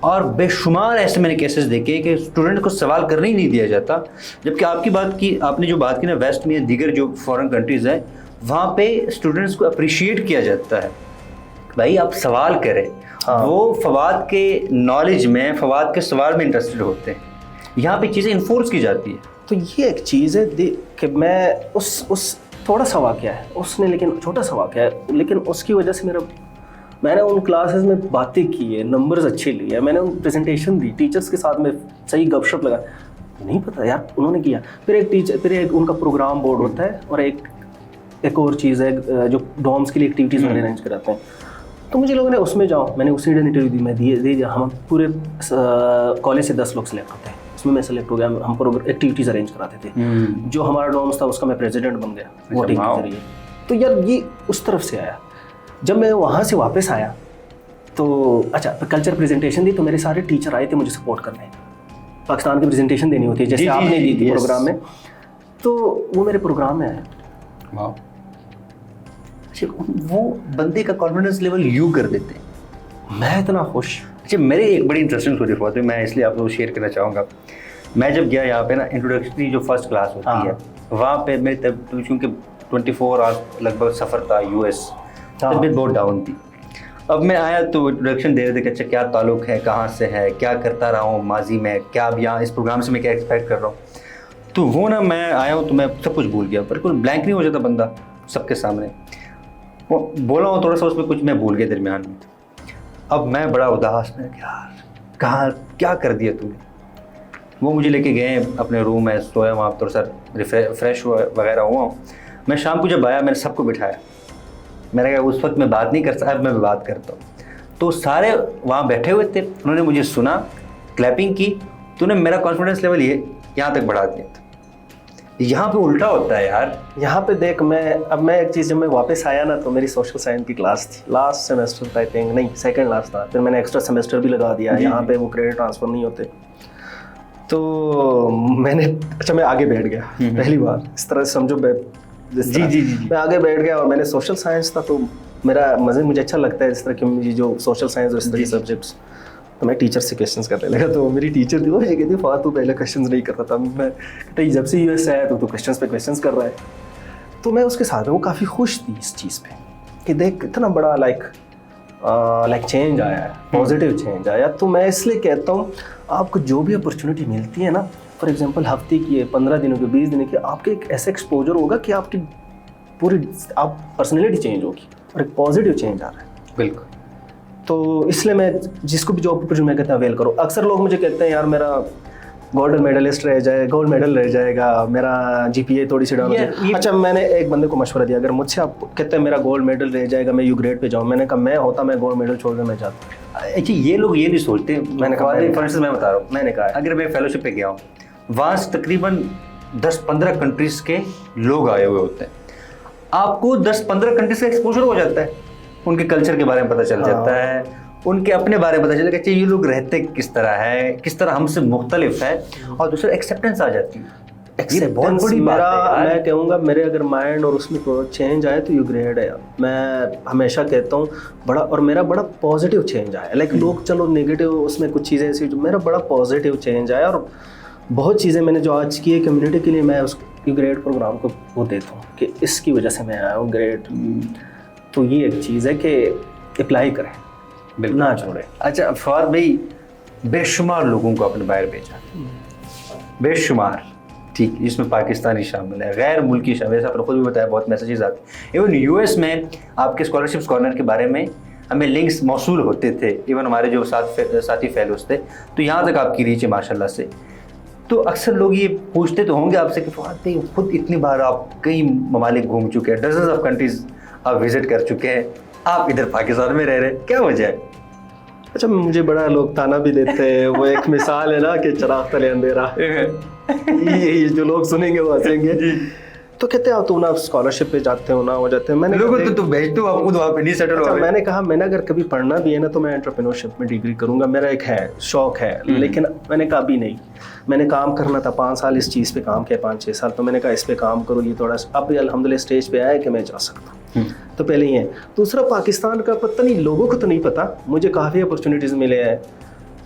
اور بے شمار ایسے میں نے کیسز دیکھے کہ اسٹوڈنٹ کو سوال کرنے ہی نہیں دیا جاتا، جبکہ آپ نے جو بات کی نا ویسٹ میں یا دیگر جو فارن کنٹریز ہیں وہاں پہ اسٹوڈنٹس کو اپریشیٹ کیا جاتا ہے، بھائی آپ سوال کریں. وہ فواد کے نالج میں، فواد کے سوال میں انٹرسٹڈ ہوتے ہیں. یہاں پہ چیزیں انفورس کی جاتی ہیں. تو یہ ایک چیز ہے کہ میں اس تھوڑا سا واقعہ ہے اس نے، لیکن چھوٹا سا واقعہ ہے، لیکن اس کی وجہ سے میں نے ان کلاسز میں باتیں کی ہے، نمبرز اچھے لیے ہیں، میں نے ان پریزنٹیشن دی ٹیچرس کے ساتھ میں صحیح گپ شپ لگا، نہیں پتہ یار انہوں نے کیا. پھر ایک ان کا پروگرام بورڈ ہوتا ہے، اور ایک اور چیز ہے جو ڈومس کے لیے ایکٹیویٹیز وغیرہ ارینج کراتے ہیں. تو مجھے لوگوں نے اس میں جاؤ، میں نے اسی ڈن انٹرویو دی، میں دے ہم پورے کالج سے 10 لوگ سلیکٹ ہوتے ہیں، اس میں سلیکٹ ہو گیا. ہم ایکٹیویٹیز ارینج کراتے تھے. جو ہمارا ڈومس تھا اس کا میں پریزیڈنٹ بن گیا ووٹنگ کے ذریعے. تو یار یہ اس طرف سے آیا. جب میں وہاں سے واپس آیا تو اچھا کلچر پریزنٹیشن دی، تو میرے سارے ٹیچر آئے تھے مجھے سپورٹ کرنے. پاکستان کی پریزنٹیشن دینی ہوتی ہے جیسے آپ نے دی تھی پروگرام میں، تو وہ میرے پروگرام میں آیا. وہ بندے کا کانفیڈنس لیول یو کر دیتے ہیں. میں اتنا خوش. اچھا میرے ایک بڑی انٹرسٹنگ اسٹوری بات ہے، میں اس لیے آپ کو شیئر کرنا چاہوں گا. میں جب گیا یہاں پہ نا انٹروڈکشنری جو فرسٹ کلاس ہوتی ہے وہاں پہ میری چونکہ 24 آورس لگ بھگ سفر تھا یو ایس، طبیعت بہت ڈاؤن تھی. اب میں آیا تو انٹروڈکشن دے رہے تھے کہ اچھا کیا تعلق ہے، کہاں سے ہے، کیا کرتا رہا ہوں ماضی میں، کیا اب یہاں اس پروگرام سے میں کیا ایکسپیکٹ کر رہا ہوں. تو وہ نا میں آیا ہوں تو میں سب کچھ بھول گیا، بالکل بلینک نہیں ہو جاتا بندہ سب کے سامنے. وہ بولا ہوں تھوڑا سا اس میں کچھ میں بھول گیا درمیان میں. اب میں بڑا اداس، میں یار کہاں کیا کر دیا تو نے. وہ مجھے لے کے گئے اپنے روم میں، سویا وہاں پر سر فریش وغیرہ ہوا ہوں. میں شام کو جب آیا میں نے سب کو بٹھایا، میں نے کہا اس وقت میں بات نہیں کر سکتا، اب میں بات کرتا ہوں. تو سارے وہاں بیٹھے ہوئے تھے، انہوں نے مجھے سنا، کلیپنگ کی، تو نے میرا کانفیڈنس لیول یہاں تک بڑھا دیا تھا. یہاں پہ الٹا ہوتا ہے یار. یہاں پہ دیکھ میں ایک چیز، جب میں واپس آیا نا تو میری سوشل سائنس کی کلاس تھی، لاسٹ سیمسٹر آئی تھنک، نہیں سیکنڈ لاسٹ تھا. پھر میں نے ایکسٹرا سیمسٹر بھی لگا دیا. یہاں پہ وہ کریڈٹ ٹرانسفر نہیں ہوتے. تو میں نے میں آگے بیٹھ گیا پہلی بار، اس طرح سے سمجھو. میں آگے بیٹھ گیا اور میں نے سوشل سائنس تھا تو میرا مجھے اچھا لگتا ہے اس طرح کی جو سوشل سائنس اور اس طرح کے سبجیکٹس. تو میں ٹیچر سے کویشچنس کرنے لگا. تو میری ٹیچر تھی، وہ یہ کہتی فہد تو پہلے کویشچنس نہیں کرتا تھا. میں کہتے جب سے یو ایس آیا تو کویشچنس پہ کویشچنس کر رہا ہے. تو میں اس کے ساتھ وہ کافی خوش تھی اس چیز پہ کہ دیکھ اتنا بڑا لائک چینج آیا ہے، پازیٹیو چینج آیا. تو میں اس لیے کہتا ہوں آپ کو جو بھی اپرچونیٹی ملتی ہے نا، فار ایگزامپل ہفتے کی ہے، 15 دنوں کی، 20 دنوں کی، آپ کے ایک ایسا ایکسپوجر ہوگا کہ آپ کی پوری آپ پرسنالٹی چینج ہوگی اور ایک پازیٹیو چینج آ رہا ہے. بالکل. تو اس لیے میں جس کو بھی جاب اپرچونیٹی میں کہتا ہوں اویل کرو. اکثر لوگ مجھے کہتے ہیں یار میرا گولڈ میڈل رہ جائے گا، میرا جی پی اے تھوڑی سی ڈاؤن ہو جائے. اچھا میں نے ایک بندے کو مشورہ دیا، اگر مجھ سے آپ کہتے ہیں میرا گولڈ میڈل رہ جائے گا میں یو گریڈ پہ جاؤں، میں نے کہا میں گولڈ میڈل چھوڑ کر میں جاتا. اچھا یہ لوگ یہ نہیں سوچتے. میں نے کہا میں بتا رہا ہوں، میں نے کہا اگر میں فیلو شپ پہ گیا ہوں وہاں سے تقریباً 10-15 کنٹریز کے لوگ آئے ہوئے ہوتے ہیں. آپ کو 10-15 کنٹریز کا ایکسپوجر ہو جاتا ہے، ان کے کلچر کے بارے میں پتہ چل جاتا ہے، ان کے اپنے بارے میں پتہ چلتا ہے کہ یہ لوگ رہتے کس طرح ہے، کس طرح ہم سے مختلف ہے، اور دوسرا ایکسیپٹنس آ جاتی ہے. بہت بڑی بات ہے. میں کہوں گا میرے اگر مائنڈ اور اس میں چینج آئے تو یو گریڈ ہے. میں ہمیشہ کہتا ہوں بڑا، اور میرا بڑا پازیٹیو چینج آیا. لائک لوگ چلو نگیٹیو اس میں کچھ چیزیں ایسی، جو میرا بڑا پازیٹیو چینج آیا. اور بہت چیزیں میں نے جو آج کی ہے کمیونٹی کے لیے، میں اس یو گریڈ پروگرام کو وہ دیتا ہوں کہ اس کی وجہ سے میں آیا ہوں گریڈ. تو یہ ایک چیز ہے کہ اپلائی کریں، نہ چھوڑیں. اچھا فواد بھائی، بے شمار لوگوں کو اپنے باہر بھیجا، بے شمار، ٹھیک، جس میں پاکستانی شامل ہے، غیر ملکی شامل ہے. آپ نے خود بھی بتایا بہت میسیجز آتے ہیں. ایون یو ایس میں آپ کے اسکالرشپس کارنر کے بارے میں ہمیں لنکس موصول ہوتے تھے، ایون ہمارے جو ساتھی فیلوز تھے. تو یہاں تک آپ کی ریچ ہے ماشاء اللہ سے. تو اکثر لوگ یہ پوچھتے تو ہوں گے آپ سے کہ فواد بھائی خود اتنی بار آپ کئی ممالک گھوم چکے ہیں، ڈزنز آف کنٹریز آپ وزٹ کر چکے ہیں، آپ ادھر پاکستان میں رہ رہے ہیں، کیا وجہ ہے؟ اچھا مجھے بڑا لوگ تانا بھی دیتے ہیں. وہ ایک مثال ہے نا کہ چراغ تلے اندھیرا، یہ جو لوگ سنیں گے وہ ہنسیں گے. تو کہتے ہیں تو نا اسکالرشپ پہ جاتے ہو، نہ ہو جاتے ہیں. میں نے تو بھیجتے ہو آپ خود وہاں پہ نہیں سیٹل ہو. میں نے کہا میں نے اگر کبھی پڑھنا بھی ہے نا تو میں انٹرپرینورشپ میں ڈگری کروں گا. میرا ایک ہے شوق ہے، لیکن میں نے کہا ابھی نہیں. میں نے کام کرنا تھا، 5 سال اس چیز پہ کام کیا، 5-6 سال. تو میں نے کہا اس پہ کام کرو، یہ تھوڑا سا اب الحمدللہ اسٹیج پہ آیا ہے کہ میں جا سکتا ہوں. تو پہلے یہ ہے. دوسرا پاکستان کا پتہ نہیں، لوگوں کو تو نہیں پتہ، مجھے کافی اپرچونیٹیز ملے ہیں.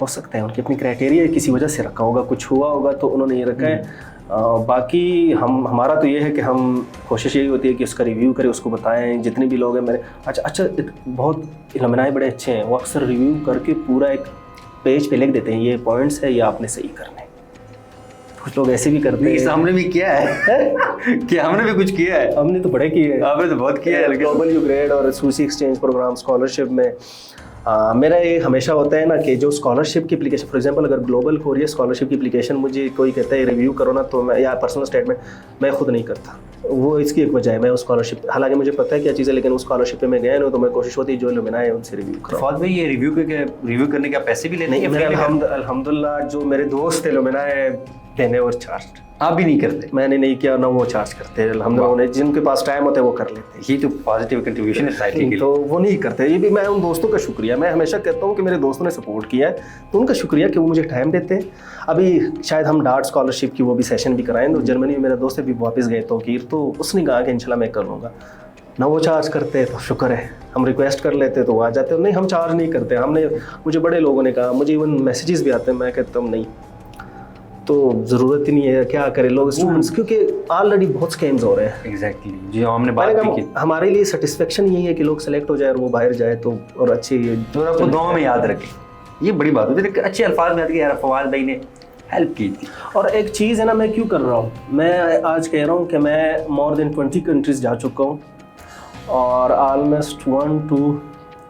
ہو سکتا ہے ان کی اپنی کرائٹیریا کسی وجہ سے رکھا ہوگا, کچھ ہوا ہوگا تو انہوں نے یہ رکھا ہے. باقی ہمارا تو یہ ہے کہ ہم کوشش یہی ہوتی ہے کہ اس کا ریویو کریں, اس کو بتائیں جتنے بھی لوگ ہیں. میرے اچھا بہت علمائے بڑے اچھے ہیں, وہ اکثر ریویو کر کے پورا ایک پیج پہ لکھ دیتے ہیں یہ پوائنٹس ہے, یہ آپ نے صحیح کرنے. کچھ لوگ ایسے بھی کرتے ہیں. ہم نے بھی کیا ہے کہ ہم نے بھی کچھ کیا ہے, ہم نے تو بڑے کیے ہیں. آپ نے تو بہت کیا ہے. گلوبل یو گریڈ اور سوسی ایکسچینج پروگرام اسکالرشپ میں میرا یہ ہمیشہ ہوتا ہے نا کہ جو اسکالرشپ کی اپلیکیشن, فار ایگزامپل اگر گلوبل ہو رہی ہے اسکالرشپ کی اپلیکیشن, مجھے کوئی کہتا ہے ریویو کرو نا, تو میں یا پرسنل اسٹیٹمنٹ میں خود نہیں کرتا. وہ اس کی ایک وجہ ہے, میں اسکالرشپ حالانکہ مجھے پتہ ہے کیا چیز ہے, لیکن اس اسکالرشپ پہ میں گیا نہیں, تو میں کوشش ہوتی ہے جو لوگ ہے ان سے ریویو کرو. فواد بھائی یہ ریویو کرنے کے پیسے بھی لیتے ہیں؟ الحمدللہ جو میرے دوست تھے لوگ ہے دینے اور چارج. آپ بھی نہیں کرتے؟ میں نے نہیں کیا, نہ وہ چارج کرتے. الحمدللہ جن کے پاس ٹائم ہوتا ہے وہ کر لیتے ہیں. یہ تو پازیٹیو کنٹریبیوشن ہے سوسائٹی کے لیے. تو وہ نہیں کرتے. یہ بھی میں ان دوستوں کا شکریہ, میں ہمیشہ کہتا ہوں کہ میرے دوستوں نے سپورٹ کیا ہے, تو ان کا شکریہ کہ وہ مجھے ٹائم دیتے ہیں. ابھی شاید ہم ڈارٹ اسکالرشپ کی وہ بھی سیشن بھی کرائیں, تو جرمنی میں میرا دوست بھی واپس گئے توقیر, تو اس نے کہا کہ انشاءاللہ میں کر لوں گا. نہ وہ چارج کرتے تو شکر ہے, ہم ریکویسٹ کر لیتے تو وہ آ جاتے. نہیں ہم چارج نہیں کرتے. ہم نے مجھے بڑے لوگوں نے کہا, مجھے ایون میسیجز بھی آتے ہیں, میں کہتا ہوں نہیں تو ضرورت ہی نہیں ہے, کیا کرے لوگ اسٹوڈنٹس, کیونکہ آلریڈی بہت اسکیمز ہو رہے ہیں. ایگزیکٹلی جی ہم نے بات کی. ہمارے لیے سیٹسفیکشن یہی ہے کہ لوگ سلیکٹ ہو جائے اور وہ باہر جائے تو, اور اچھی تو آپ کو دعاؤں میں یاد رکھیں, یہ بڑی بات ہوتی ہے. اچھے الفاظ میں آتی ہے یار فواد بھائی نے ہیلپ کی تھی. اور ایک چیز ہے نا, میں کیوں کر رہا ہوں, میں آج کہہ رہا ہوں کہ میں مور دین 20 کنٹریز جا چکا ہوں, اور آلموسٹ 1 2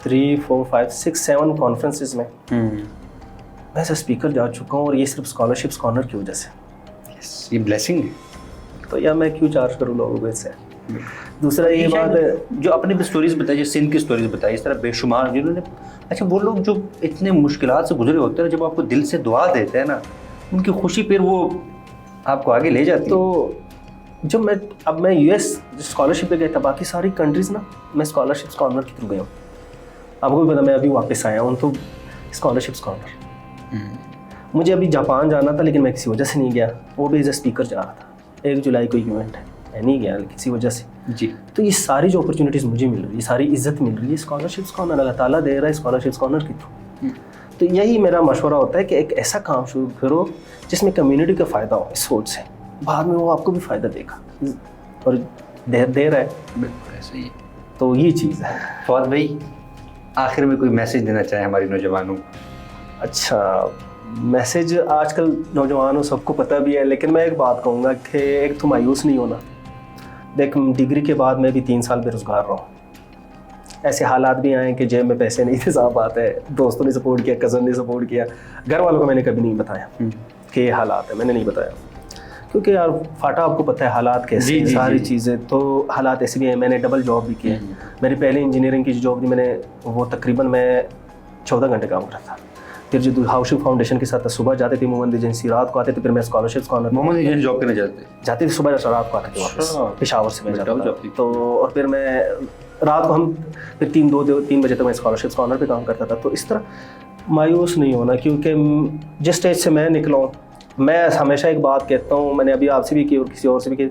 3 4 5 6 7 کانفرنسز میں میں ایز اے اسپیکر جا چکا ہوں, اور یہ صرف اسکالرشپس کارنر کی وجہ سے. یہ بلیسنگ ہے. تو یا میں کیوں چارج کروں لوگوں کو اس سے. دوسرا یہ بات ہے جو اپنے بھی اسٹوریز بتائی, جو سندھ کی اسٹوریز بتائی, اس طرح بے شمار جنہوں نے, اچھا وہ لوگ جو اتنے مشکلات سے گزرے ہوتے ہیں, جب آپ کو دل سے دعا دیتے ہیں نا, ان کی خوشی پھر وہ آپ کو آگے لے جاتی. تو جب میں یو ایس اسکالرشپ پہ گیا تھا, باقی ساری کنٹریز نا میں اسکالرشپس کارنر کے تھرو گیا ہوں. آپ کو بھی پتا میں ابھی واپس آیا ہوں تو اسکالرشپس کارنر. مجھے ابھی جاپان جانا تھا لیکن میں کسی وجہ سے نہیں گیا, وہ بھی ایز اے اسپیکر جا رہا تھا. 1 جولائی کو ایونٹ ہے, میں نہیں گیا کسی وجہ سے. جی تو یہ ساری جو اپرچونیٹیز مجھے مل رہی ہے, ساری عزت مل رہی ہے اسکالرشپس کارنر, اللہ تعالیٰ دے رہا ہے اسکالرشپس کارنر کے تھرو. تو یہی میرا مشورہ ہوتا ہے کہ ایک ایسا کام شروع کرو جس میں کمیونٹی کا فائدہ ہو, اس سوچ سے بعد میں وہ آپ کو بھی فائدہ دے گا, اور دے رہا ہے. بالکل ایسے ہی. تو یہ چیز ہے. فواد بھائی آخر میں کوئی میسیج دینا چاہیں ہماری نوجوانوں کو؟ اچھا میسیج آج کل نوجوانوں سب کو پتہ بھی ہے, لیکن میں ایک بات کہوں گا کہ ایک تو مایوس نہیں ہونا. دیکھ ڈگری کے بعد میں بھی 3 سال بے روزگار رہا ہوں. ایسے حالات بھی آئے کہ جیب میں پیسے نہیں تھے, صاحب بات ہے, دوستوں نے سپورٹ کیا, کزن نے سپورٹ کیا, گھر والوں کو میں نے کبھی نہیں بتایا کہ یہ حالات ہے, میں نے نہیں بتایا, کیونکہ یار فاٹا آپ کو پتہ ہے حالات کیسے ہیں, ساری چیزیں. تو حالات ایسے بھی ہیں. میں نے ڈبل جاب بھی کیا. میری پہلے انجینئرنگ کی جو جاب تھی میں نے وہ تقریباً میں 14 گھنٹے کام کرا تھا. پھر جو ہاؤسنگ فاؤنڈیشن کے ساتھ صبح جاتے تھے محمد ایجنسی, رات کو آتے تھے. پھر میں اسکالرشپس کارنر محمد ایجنسی جاب کرنے جاتے تھے, صبح رات کو آتے تھے واپس پشاور سے میں جاتا تھا. تو اور پھر میں رات کو ہم پھر 3 بجے تک میں اسکالرشپس کارنر پہ کام کرتا تھا. تو اس طرح مایوس نہیں ہونا, کیونکہ جس اسٹیج سے میں نکلا ہوں, میں ہمیشہ ایک بات کہتا ہوں, میں نے ابھی آپ سے بھی کی اور کسی اور سے بھی کی,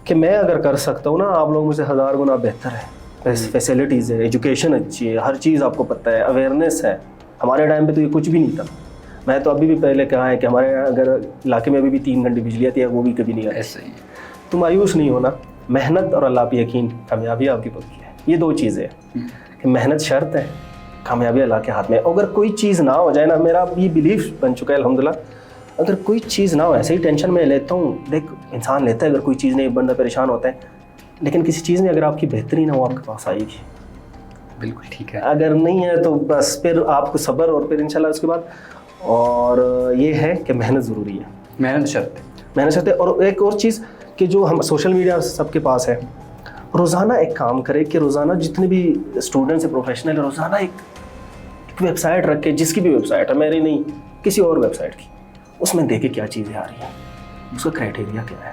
کہ میں اگر کر سکتا ہوں نا, آپ لوگ مجھ سے 1000 گنا بہتر ہے. فیسلٹیز ہے, ایجوکیشن اچھی ہے, ہر چیز آپ کو پتہ ہے, اویئرنیس ہے. ہمارے ٹائم پہ تو یہ کچھ بھی نہیں تھا. میں تو ابھی بھی پہلے کہا ہے کہ ہمارے اگر علاقے میں ابھی بھی 3 گھنٹے بجلی آتی ہے, وہ بھی کبھی نہیں آتی. ایسے ہی. تو مایوس نہیں ہونا, محنت اور اللہ پہ یقین, کامیابی آپ کی پکی ہے. یہ 2 چیزیں کہ محنت شرط ہے, کامیابی اللہ کے ہاتھ میں. اگر کوئی چیز نہ ہو جائے نا, میرا یہ بلیف بن چکا ہے الحمدللہ, اگر کوئی چیز نہ ہو, ایسے ہی ٹینشن میں لیتا ہوں. دیکھ انسان لیتا ہے, اگر کوئی چیز نہیں بندہ پریشان ہوتا ہے, لیکن کسی چیز میں اگر آپ کی بہتری نہ ہو آپ کے پاس آئے گی. بالکل ٹھیک ہے. اگر نہیں ہے تو بس پھر آپ کو صبر, اور پھر انشاءاللہ اس کے بعد. اور یہ ہے کہ محنت ضروری ہے, محنت شرط ہے, محنت شرط ہے. اور ایک اور چیز کہ جو ہم سوشل میڈیا سب کے پاس ہے, روزانہ ایک کام کرے کہ روزانہ جتنے بھی اسٹوڈنٹس ہیں, پروفیشنل ہیں, روزانہ ایک ویب سائٹ رکھے, جس کی بھی ویب سائٹ ہے, میری نہیں کسی اور ویب سائٹ کی, اس میں دیکھے کیا چیزیں آ رہی ہیں, اس کا کرائٹیریا کیا ہے,